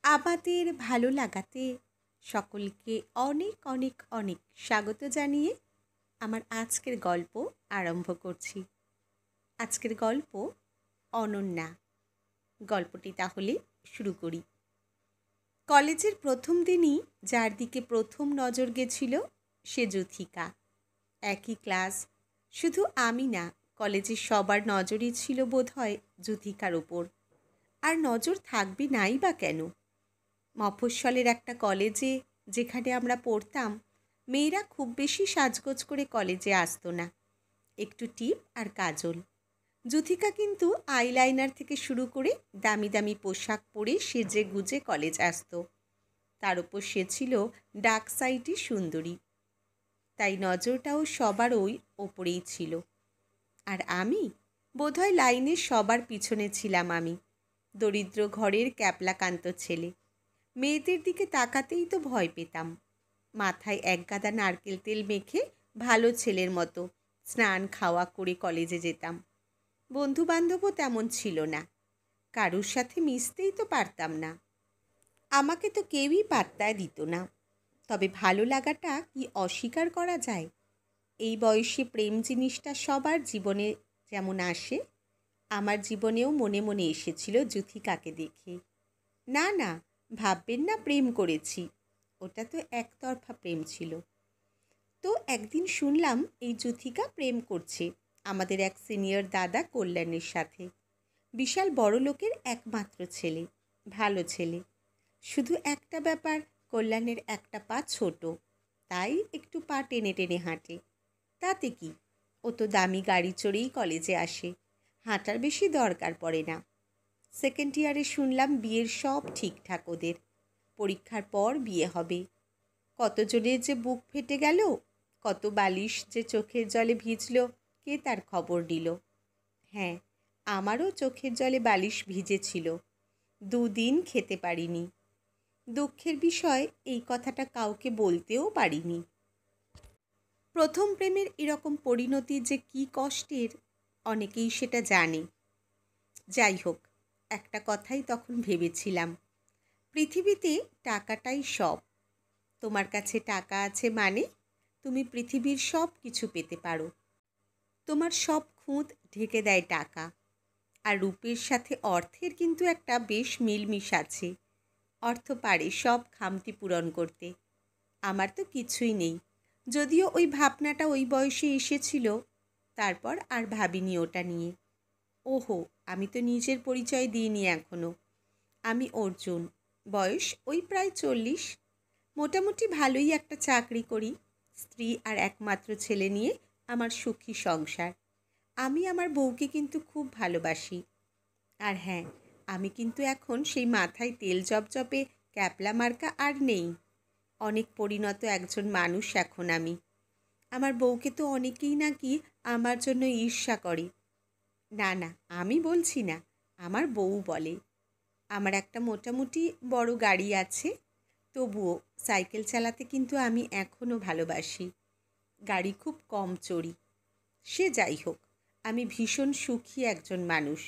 আমাদের ভালো লাগাতে সকলকে অনেক অনেক অনেক স্বাগত জানিয়ে আমার আজকের গল্প আরম্ভ করছি। আজকের গল্প অনন্যা। গল্পটি তাহলে শুরু করি। কলেজের প্রথম দিনই যার দিকে প্রথম নজর গেছিল সে যুথিকা। একই ক্লাস, শুধু আমি না, কলেজের সবার নজরই ছিল বোধহয় যুথিকার ওপর। আর নজর থাকবে নাই বা কেন? মফস্বলের একটা কলেজে যেখানে আমরা পড়তাম, মেয়েরা খুব বেশি সাজগোজ করে কলেজে আসতো না। একটু টিপ আর কাজল। যুথিকা কিন্তু আইলাইনার থেকে শুরু করে দামি দামি পোশাক পরে সেজে গুজে কলেজ আসতো। তার উপর সে ছিল ডার্ক সাইডে সুন্দরী, তাই নজরটাও সবার ওই ওপরেই ছিল। আর আমি বোধহয় লাইনের সবার পিছনে ছিলাম। আমি দরিদ্র ঘরের ক্যাপলাকান্ত ছেলে, মেয়েদের দিকে তাকাতেই তো ভয় পেতাম। মাথায় একগাদা নারকেল তেল মেখে ভালো ছেলের মতো স্নান খাওয়া করে কলেজে যেতাম। বন্ধুবান্ধবও তেমন ছিল না, কারুর সাথে মিশতেই তো পারতাম না। আমাকে তো কেউই পাত্তা দিত না। তবে ভালো লাগাটা কি অস্বীকার করা যায়? এই বয়সে প্রেম জিনিসটা সবার জীবনে যেমন আসে, আমার জীবনেও মনে মনে এসেছিল যুথিকাকে দেখে। না না, ভাববেন না প্রেম করেছি, ওটা তো একতরফা প্রেম ছিল। তো একদিন শুনলাম এই যুথিকা প্রেম করছে আমাদের এক সিনিয়র দাদা কল্যাণের সাথে। বিশাল বড় লোকের একমাত্র ছেলে, ভালো ছেলে। শুধু একটা ব্যাপার, কল্যাণের একটা পা ছোট, তাই একটু পা টেনে টেনে হাঁটে। তাতে কি, ও তো দামি গাড়ি চড়েই কলেজে আসে, হাঁটার বেশি দরকার পড়ে না। সেকেন্ড ইয়ারে শুনলাম বিয়ের সব ঠিকঠাক ওদের, পরীক্ষার পর বিয়ে হবে। কতজনের যে বুক ফেটে গেল, কত বালিশ যে চোখের জলে ভিজল, কে তার খবর নিল? হ্যাঁ, আমারও চোখের জলে বালিশ ভিজেছিল। 2 দিন খেতে পারিনি। দুঃখের বিষয়, এই কথাটা কাউকে বলতেও পারিনি। প্রথম প্রেমের এরকম পরিণতি যে কী কষ্টের, অনেকেই সেটা জানে। যাই হোক, একটা কথাই তখন ভেবেছিলাম, পৃথিবীতে টাকাটাই সব। তোমার কাছে টাকা আছে মানে তুমি পৃথিবীর সব কিছু পেতে পারো। তোমার সব খুঁত ঢেকে দেয় টাকা। আর রূপের সাথে অর্থের কিন্তু একটা বেশ মিলমিশ আছে। অর্থ পারে সব খামতি পূরণ করতে। আমার তো কিছুই নেই, যদিও ওই ভাবনাটা ওই বয়সে এসেছিল। তারপর আর ভাবিনি ওটা নিয়ে। ওহো, আমি তো নিজের পরিচয় দিইনি এখনও। আমি অর্জুন, বয়স ওই প্রায় 40। মোটামুটি ভালোই একটা চাকরি করি, স্ত্রী আর একমাত্র ছেলে নিয়ে আমার সুখী সংসার। আমি আমার বউকে কিন্তু খুব ভালোবাসি। আর হ্যাঁ, আমি কিন্তু এখন সেই মাথায় তেল জপজপে ক্যাপলা মার্কা আর নেই। অনেক পরিণত একজন মানুষ এখন আমি। আমার বউকে তো অনেকেই নাকি আমার জন্য ঈর্ষা করে। না না, আমি বলছি না, আমার বউ বলে। আমার একটা মোটামুটি বড় গাড়ি আছে, তবুও সাইকেল চালাতে কিন্তু আমি এখনও ভালোবাসি। গাড়ি খুব কম চড়ি। সে যাই হোক, আমি ভীষণ সুখী একজন মানুষ।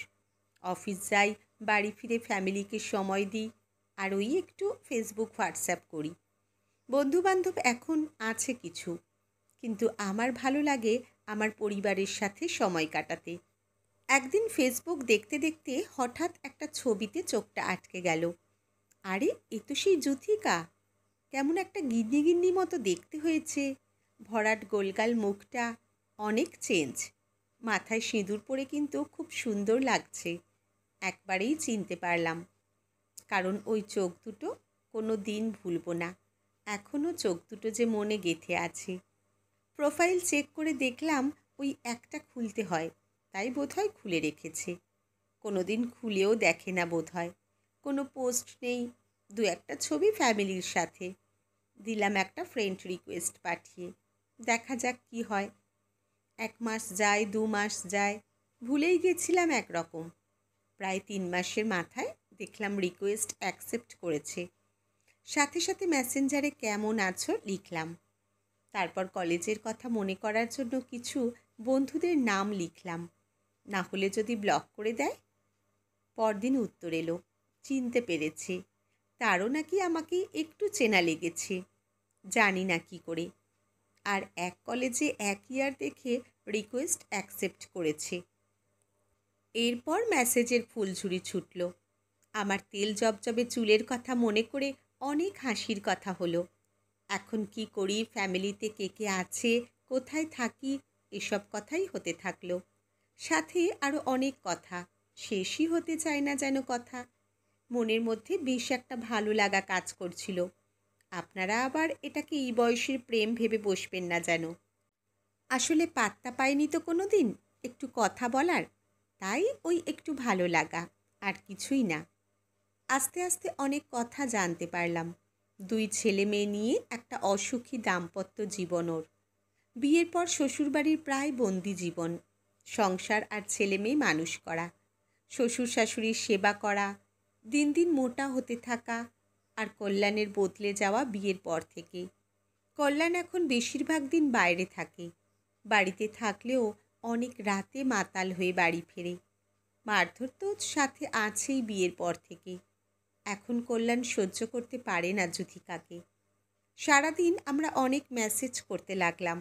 অফিস যাই, বাড়ি ফিরে ফ্যামিলিকে সময় দিই, আর ওই একটু ফেসবুক হোয়াটসঅ্যাপ করি। বন্ধুবান্ধব এখন আছে কিছু, কিন্তু আমার ভালো লাগে আমার পরিবারের সাথে সময় কাটাতে। একদিন ফেসবুক দেখতে দেখতে হঠাৎ একটা ছবিতে চোখটা আটকে গেল। আরে, এ তো সেই যুথিকা। কেমন একটা গিন্নি গিন্নি মতো দেখতে হয়েছে। ভরাট গোলগাল মুখটা, অনেক চেঞ্জ। মাথায় সিঁদুর পরে কিন্তু খুব সুন্দর লাগছে। একবারেই চিনতে পারলাম, কারণ ওই চোখ দুটো কোনো দিন ভুলব না। এখনও চোখ দুটো যে মনে গেঁথে আছে। প্রোফাইল চেক করে দেখলাম ওই একটা খুলতে হয়, তাই বোধহয় খুলে রেখেছে। কোনো দিন খুলেও দেখে না বোধহয়। কোনো পোস্ট নেই, 2-1টা ছবি ফ্যামিলির সাথে। দিলাম একটা ফ্রেন্ড রিকোয়েস্ট পাঠিয়ে, দেখা যাক কি হয়। 1 মাস যায়, 2 মাস যায়, ভুলেই গেছিলাম একরকম। প্রায় 3 মাসের মাথায় দেখলাম রিকোয়েস্ট অ্যাকসেপ্ট করেছে। সাথে সাথে মেসেঞ্জারে কেমন আছো লিখলাম। তারপর কলেজের কথা মনে করার জন্য কিছু বন্ধুদের নাম লিখলাম, না হলে যদি ব্লক করে দেয়। পরদিন উত্তর এলো, চিনতে পেরেছে। তারও নাকি আমাকে একটু চেনা লেগেছে, জানি না কী করে। আর এক কলেজে এক ইয়ার দেখে রিকোয়েস্ট অ্যাকসেপ্ট করেছে। এরপর মেসেজের ফুলঝুরি ছুটল। আমার তেল জবজবে চুলের কথা মনে করে অনেক হাসির কথা হলো। এখন কি করি, ফ্যামিলিতে কে কে আছে, কোথায় থাকি, এসব কথাই হতে থাকলো। সাথে আরও অনেক কথা, শেষই হতে চায় না যেন কথা। মনের মধ্যে বেশ একটা ভালো লাগা কাজ করছিল। আপনারা আবার এটাকে এই বয়সের প্রেম ভেবে বসবেন না যেন। আসলে পাত্তা পাইনি তো কোনো দিন একটু কথা বলার, তাই ওই একটু ভালো লাগা, আর কিছুই না। আস্তে আস্তে অনেক কথা জানতে পারলাম। 2 ছেলে মেয়ে নিয়ে একটা অসুখী দাম্পত্য জীবন ওর। বিয়ের পর শ্বশুরবাড়ির প্রায় বন্দি জীবন। সংসার আর ছেলে মেয়ে মানুষ করা, শ্বশুর শাশুড়ির সেবা করা, দিন দিন মোটা হতে থাকা, আর কল্যাণের বদলে যাওয়া বিয়ের পর থেকে। কল্যাণ এখন বেশিরভাগ দিন বাইরে থাকে। বাড়িতে থাকলেও অনেক রাতে মাতাল হয়ে বাড়ি ফেরে। মারধর তো সাথে আছেই বিয়ের পর থেকে। এখন কল্যাণ সহ্য করতে পারে না যুথিকাকে। সারাদিন আমরা অনেক মেসেজ করতে লাগলাম।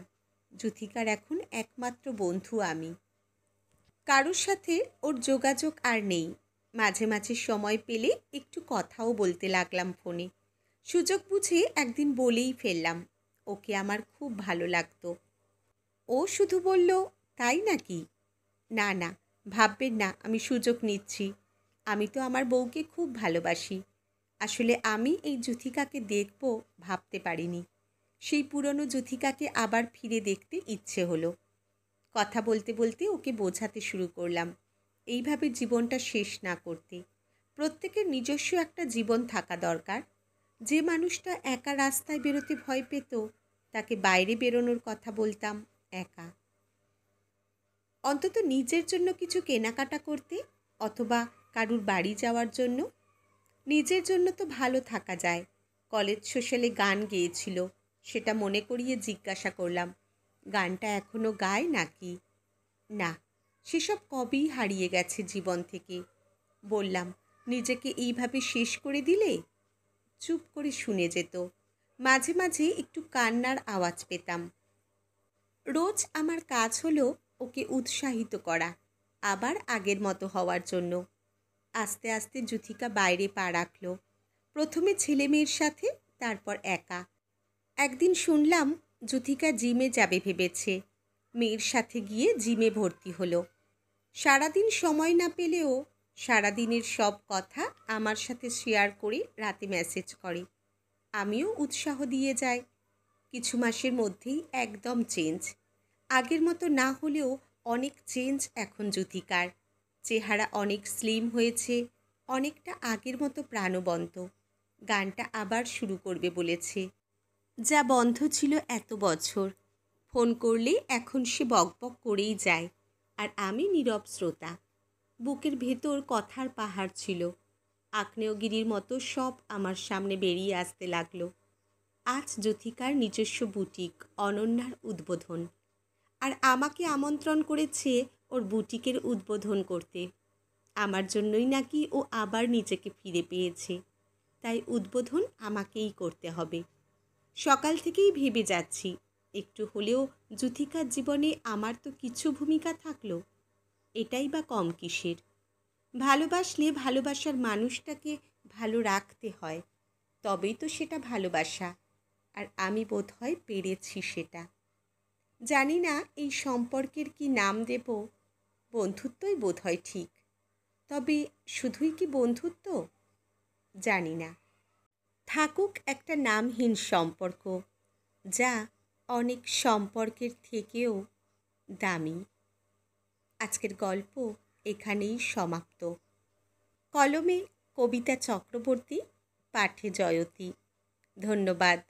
যুথিকার এখন একমাত্র বন্ধু আমি। কারোর সাথে ওর যোগাযোগ আর নেই। মাঝে মাঝে সময় পেলে একটু কথাও বলতে লাগলাম ফোনে। সুযোগ বুঝে একদিন বলেই ফেললাম, ওকে আমার খুব ভালো লাগতো। ও শুধু বলল, তাই নাকি? না না, ভাববেন না আমি সুযোগ নিচ্ছি। আমি তো আমার বউকে খুব ভালোবাসি। আসলে আমি এই যুথিকাকে দেখব ভাবতে পারিনি। সেই পুরনো যুথিকাকে আবার ফিরে দেখতে ইচ্ছে হলো। কথা বলতে বলতে ওকে বোঝাতে শুরু করলাম, এইভাবে জীবনটা শেষ না করতে। প্রত্যেকের নিজস্ব একটা জীবন থাকা দরকার। যে মানুষটা একা রাস্তায় বেরোতে ভয় পেত, তাকে বাইরে বেরোনোর কথা বলতাম একা। অন্তত নিজের জন্য কিছু কেনাকাটা করতে, অথবা কারুর বাড়ি যাওয়ার জন্য। নিজের জন্য তো ভালো থাকা যায়। কলেজ সোশ্যালে গান গেয়েছিল, সেটা মনে করিয়ে জিজ্ঞাসা করলাম, গানটা এখনও গায় নাকি? না, সেসব কবেই হারিয়ে গেছে জীবন থেকে। বললাম, নিজেকে এইভাবে শেষ করে দিলে? চুপ করে শুনে যেত। মাঝে মাঝে একটু কান্নার আওয়াজ পেতাম। রোজ আমার কাজ হলো ওকে উৎসাহিত করা, আবার আগের মতো হওয়ার জন্য। আস্তে আস্তে যুথিকা বাইরে পা রাখল। প্রথমে ছেলে মেয়ের সাথে, তারপর একা। একদিন শুনলাম যুথিকা জিমে যাবে ভেবেছে। মেয়ের সাথে গিয়ে জিমে ভর্তি হলো। সারাদিন সময় না পেলেও সারাদিনের সব কথা আমার সাথে শেয়ার করে রাতে মেসেজ করে। আমিও উৎসাহ দিয়ে যাই। কিছু মাসের মধ্যেই একদম চেঞ্জ। আগের মতো না হলেও অনেক চেঞ্জ এখন যুথিকার। চেহারা অনেক স্লিম হয়েছে, অনেকটা আগের মতো প্রাণবন্ত। গানটা আবার শুরু করবে বলেছে, যা বন্ধ ছিল এত বছর। ফোন করলে এখন সে বকবক করেই যায়, আর আমি নীরব শ্রোতা। বুকের ভেতর কথার পাহাড় ছিল। আগ্নেয়গিরির মতো সব আমার সামনে বেরিয়ে আসতে লাগলো। আজ যুথিকার নিজস্ব বুটিক অনন্যার উদ্বোধন, আর আমাকে আমন্ত্রণ করেছে ওর বুটিকের উদ্বোধন করতে। আমার জন্যই নাকি ও আবার নিজেকে ফিরে পেয়েছে, তাই উদ্বোধন আমাকেই করতে হবে। সকাল থেকেই ভেবে যাচ্ছি, একটু হলেও যুথিকার জীবনে আমার তো কিছু ভূমিকা থাকলো। এটাই বা কম কিসের? ভালোবাসলে ভালোবাসার মানুষটাকে ভালো রাখতে হয়, তবেই তো সেটা ভালোবাসা। আর আমি বোধহয় পেরেছি সেটা। জানি না এই সম্পর্কের কি নাম দেব। বন্ধুত্বই বোধহয় ঠিক। তবে শুধুই কি বন্ধুত্ব? জানি না। থাকুক একটা নামহীন সম্পর্ক, যা অনেক সম্পর্কের থেকেও দামি। আজকের গল্প এখানেই সমাপ্ত। কলমে কবিতা চক্রবর্তী, পাঠে জয়তী। ধন্যবাদ।